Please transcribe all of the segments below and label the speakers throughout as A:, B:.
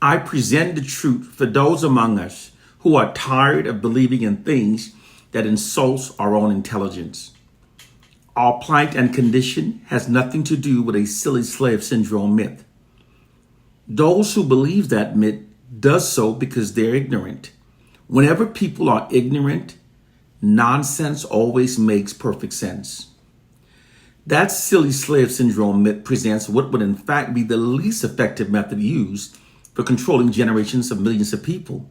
A: I present the truth for those among us who are tired of believing in things that insults our own intelligence. Our plight and condition has nothing to do with a silly slave syndrome myth. Those who believe that myth does so because they're ignorant. Whenever people are ignorant, nonsense always makes perfect sense. That silly slave syndrome myth presents what would in fact be the least effective method used for controlling generations of millions of people.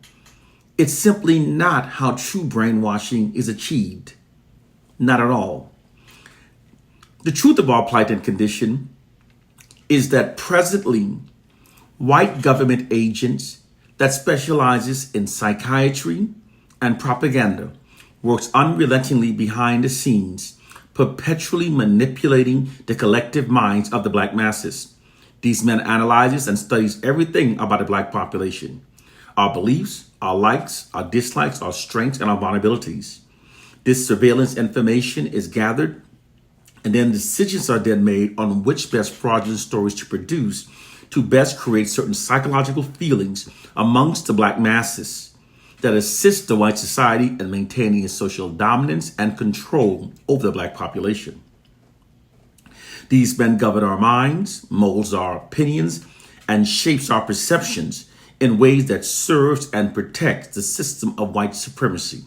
A: It's simply not how true brainwashing is achieved. Not at all. The truth of our plight and condition is that presently, white government agents that specializes in psychiatry and propaganda works unrelentingly behind the scenes, perpetually manipulating the collective minds of the black masses. These men analyzes and studies everything about the black population, our beliefs, our likes, our dislikes, our strengths, and our vulnerabilities. This surveillance information is gathered, and then decisions are then made on which best fraudulent stories to produce to best create certain psychological feelings amongst the black masses that assist the white society in maintaining its social dominance and control over the black population. These men govern our minds, molds our opinions, and shapes our perceptions in ways that serves and protects the system of white supremacy.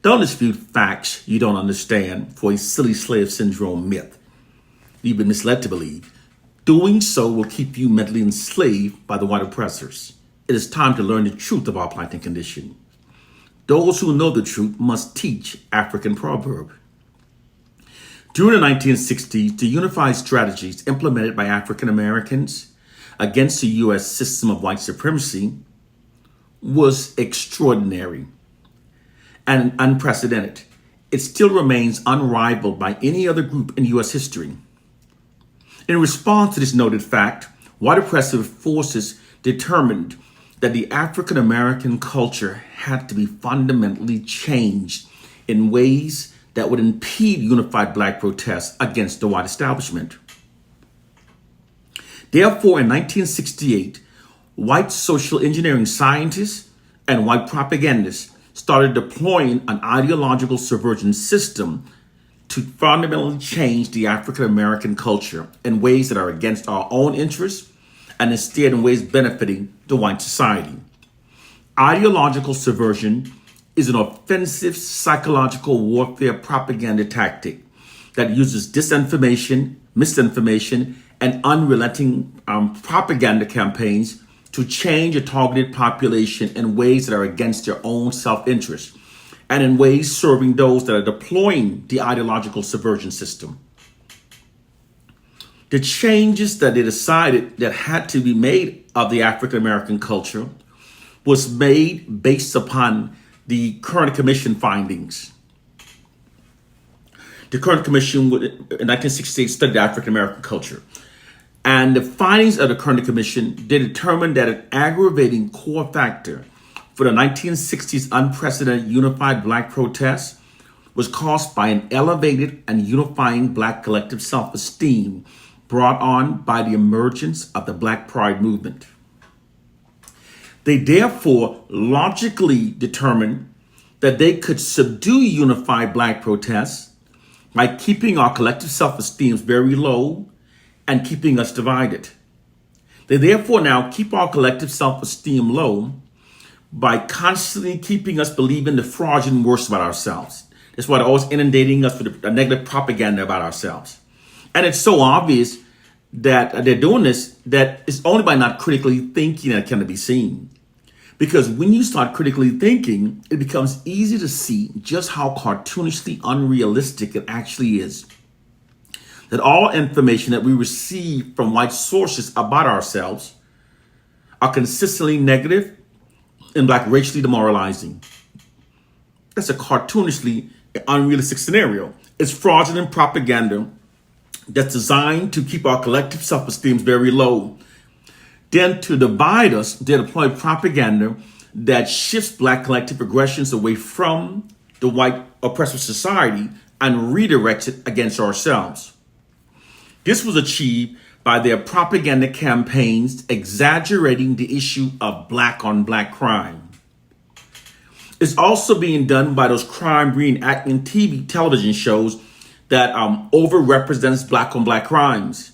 A: Don't dispute facts you don't understand for a silly slave syndrome myth you've been misled to believe. Doing so will keep you mentally enslaved by the white oppressors. It is time to learn the truth of our plight and condition. Those who know the truth must teach African proverb. During the 1960s, the unified strategies implemented by African Americans against the U.S. system of white supremacy was extraordinary and unprecedented. It still remains unrivaled by any other group in U.S. history. In response to this noted fact, white oppressive forces determined that the African American culture had to be fundamentally changed in ways that would impede unified black protests against the white establishment. Therefore, in 1968, white social engineering scientists and white propagandists started deploying an ideological subversion system to fundamentally change the African American culture in ways that are against our own interests and instead in ways benefiting the white society. Ideological subversion is an offensive psychological warfare propaganda tactic that uses disinformation, misinformation, and unrelenting propaganda campaigns to change a targeted population in ways that are against their own self-interest and in ways serving those that are deploying the ideological subversion system. The changes that they decided that had to be made of the African American culture was made based upon the Curran Commission findings. The Curran Commission in 1968 studied African American culture. And the findings of the Curran Commission, they determined that an aggravating core factor for the 1960s unprecedented unified black protests was caused by an elevated and unifying black collective self-esteem brought on by the emergence of the Black Pride movement. They therefore logically determined that they could subdue unified black protests by keeping our collective self-esteem very low and keeping us divided. They therefore now keep our collective self-esteem low by constantly keeping us believing the fraudulent worst about ourselves. That's why they're always inundating us with a negative propaganda about ourselves. And it's so obvious that they're doing this that it's only by not critically thinking that it can be seen. Because when you start critically thinking, it becomes easy to see just how cartoonishly unrealistic it actually is. That all information that we receive from white sources about ourselves are consistently negative and black racially demoralizing. That's a cartoonishly unrealistic scenario. It's fraudulent propaganda that's designed to keep our collective self-esteem very low. Then to divide us, they deploy propaganda that shifts black collective aggressions away from the white oppressive society and redirects it against ourselves. This was achieved by their propaganda campaigns exaggerating the issue of black on black crime. It's also being done by those crime reenactment television shows that overrepresents black on black crimes.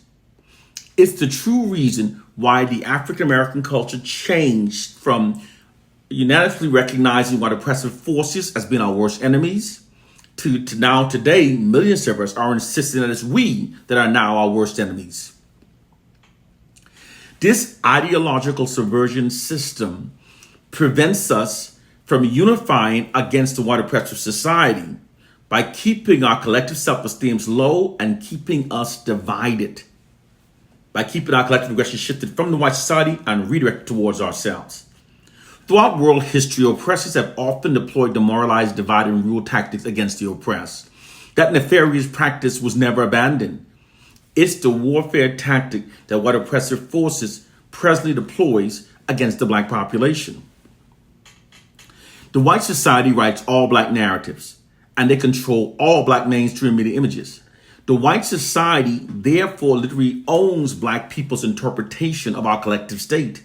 A: It's the true reason why the African American culture changed from unanimously recognizing white oppressive forces as being our worst enemies to now today, millions of us are insisting that it's we that are now our worst enemies. This ideological subversion system prevents us from unifying against the white oppressive society by keeping our collective self-esteem low and keeping us divided, by keeping our collective aggression shifted from the white society and redirected towards ourselves. Throughout world history, oppressors have often deployed demoralized, divide, and rule tactics against the oppressed. That nefarious practice was never abandoned. It's the warfare tactic that white oppressive forces presently deploys against the black population. The white society writes all black narratives, and they control all black mainstream media images. The white society therefore literally owns black people's interpretation of our collective state.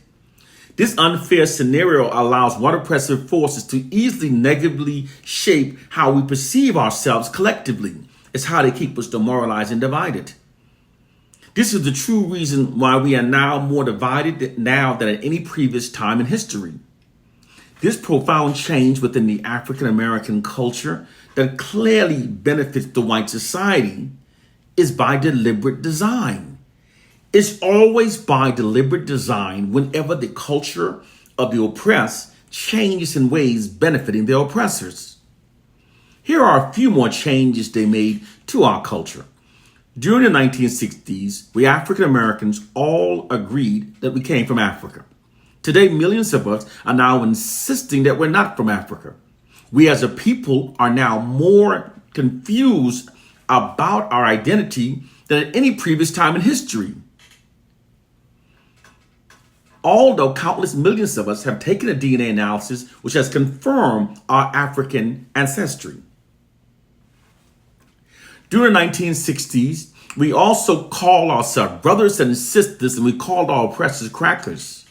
A: This unfair scenario allows white oppressive forces to easily negatively shape how we perceive ourselves collectively. It's how they keep us demoralized and divided. This is the true reason why we are now more divided now than at any previous time in history. This profound change within the African American culture that clearly benefits the white society is by deliberate design. It's always by deliberate design whenever the culture of the oppressed changes in ways benefiting their oppressors. Here are a few more changes they made to our culture. During the 1960s, we African Americans all agreed that we came from Africa. Today, millions of us are now insisting that we're not from Africa. We as a people are now more confused about our identity than at any previous time in history. Although countless millions of us have taken a DNA analysis which has confirmed our African ancestry. During the 1960s, we also called ourselves brothers and sisters, and we called our oppressors crackers.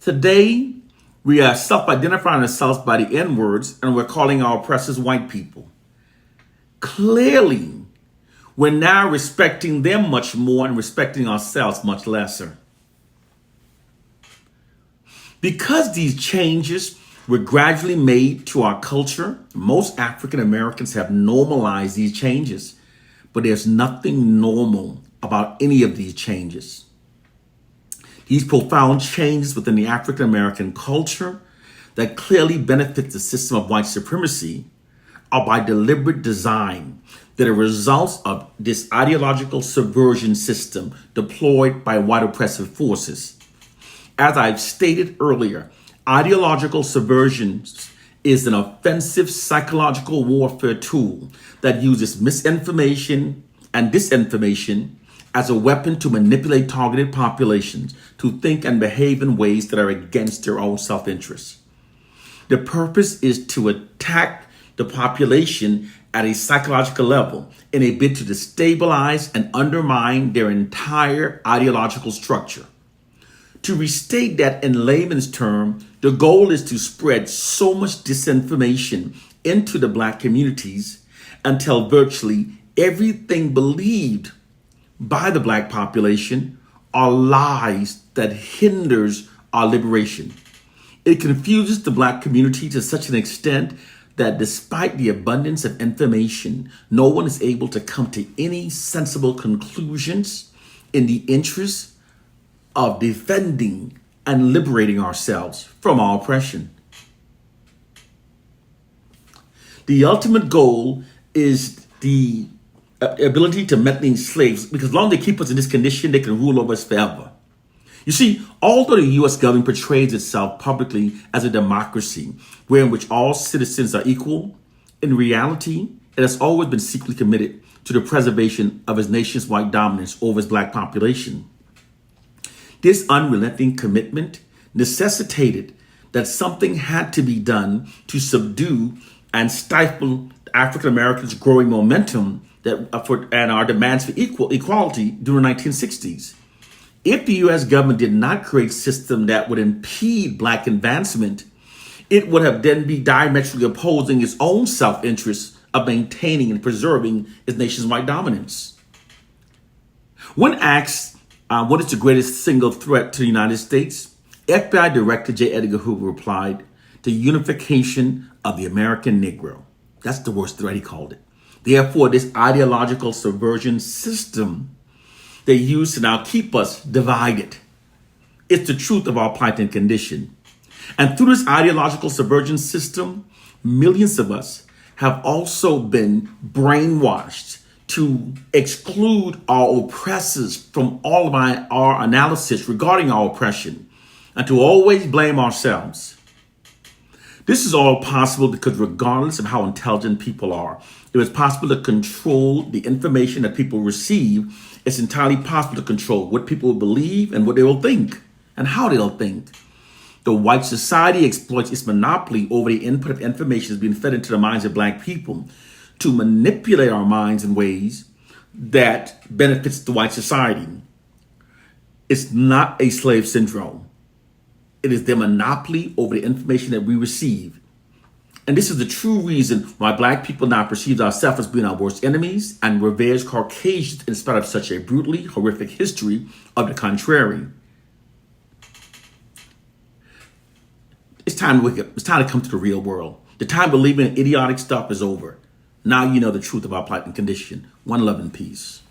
A: Today, we are self-identifying ourselves by the N-words, and we're calling our oppressors white people. Clearly, we're now respecting them much more and respecting ourselves much lesser. Because these changes were gradually made to our culture, most African Americans have normalized these changes, but there's nothing normal about any of these changes. These profound changes within the African American culture that clearly benefit the system of white supremacy are by deliberate design that are results of this ideological subversion system deployed by white oppressive forces. As I've stated earlier, ideological subversion is an offensive psychological warfare tool that uses misinformation and disinformation as a weapon to manipulate targeted populations to think and behave in ways that are against their own self-interest. The purpose is to attack the population at a psychological level in a bid to destabilize and undermine their entire ideological structure. To restate that in layman's term, the goal is to spread so much disinformation into the black communities until virtually everything believed by the black population are lies that hinders our liberation. It confuses the black community to such an extent that despite the abundance of information, no one is able to come to any sensible conclusions in the interest of defending and liberating ourselves from our oppression. The ultimate goal is the ability to mentally enslave, because as long as they keep us in this condition, they can rule over us forever. You see, although the U.S. government portrays itself publicly as a democracy in which all citizens are equal, in reality, it has always been secretly committed to the preservation of its nation's white dominance over its black population. This unrelenting commitment necessitated that something had to be done to subdue and stifle African Americans' growing momentum and our demands for equality during the 1960s. If the U.S. government did not create a system that would impede black advancement, it would have then be diametrically opposing its own self-interest of maintaining and preserving its nationwide dominance. When asked what is the greatest single threat to the United States, FBI Director J. Edgar Hoover replied, the unification of the American Negro. That's the worst threat, he called it. Therefore, this ideological subversion system they use to now keep us divided. It's the truth of our plight and condition. And through this ideological subversion system, millions of us have also been brainwashed to exclude our oppressors from all of our analysis regarding our oppression and to always blame ourselves. This is all possible because regardless of how intelligent people are, it is possible to control the information that people receive. It's entirely possible to control what people will believe and what they will think and how they'll think. The white society exploits its monopoly over the input of information that's being fed into the minds of black people to manipulate our minds in ways that benefits the white society. It's not a slave syndrome. It is their monopoly over the information that we receive. And this is the true reason why black people now perceive ourselves as being our worst enemies and revere Caucasians in spite of such a brutally horrific history of the contrary. It's time to wake up. It's time to come to the real world. The time believing in idiotic stuff is over. Now you know the truth about plight and condition. One love and peace.